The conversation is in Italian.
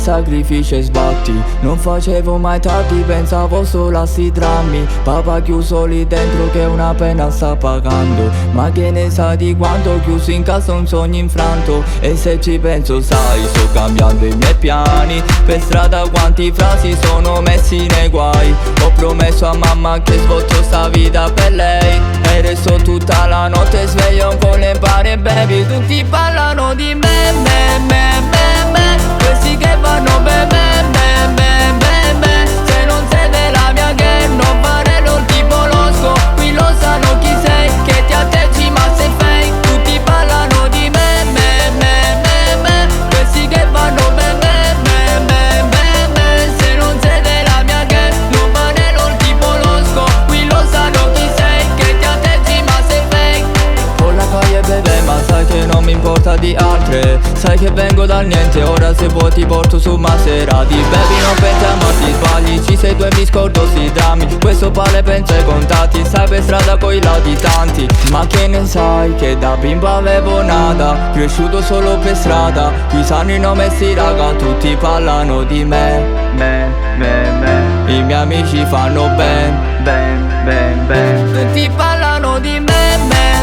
sacrifici e sbatti. Non facevo mai tardi, pensavo solo a sti drammi. Papà chiuso lì dentro che una pena sta pagando. Ma che ne sa di quanto chiuso in casa un sogno infranto. E se ci penso sai, sto cambiando i miei piani. Per strada quanti frasi sono messi nei guai. Ho promesso a mamma che svolto sta vita per lei. E resto tutta la notte sveglio con le bare baby. Tutti parlano di me. Questi che vanno be. Se non sei della mia gang non fare l'ol tipo losco. Qui lo sanno chi sei, che ti atteggi ma sei fake. Tutti parlano di me. Questi che vanno be. Se non sei della mia gang non fare l'ol tipo losco. Qui lo sanno chi sei, che ti atteggi ma sei fake. Con la calle bebe ma sai che non mi importa di altre. Sai che vengo dal niente, ora se vuoi ti porto su Maserati. Baby non pensa ma ti sbagli, ci sei tu e mi scordo sti drammi. Questo pale pensa ai contatti, stai per strada coi latitanti. Ma che ne sai che da bimbo avevo nada, cresciuto solo per strada. Qui sanno i nomi e sti raga, tutti parlano di me. I miei amici fanno ben. Tutti parlano di me.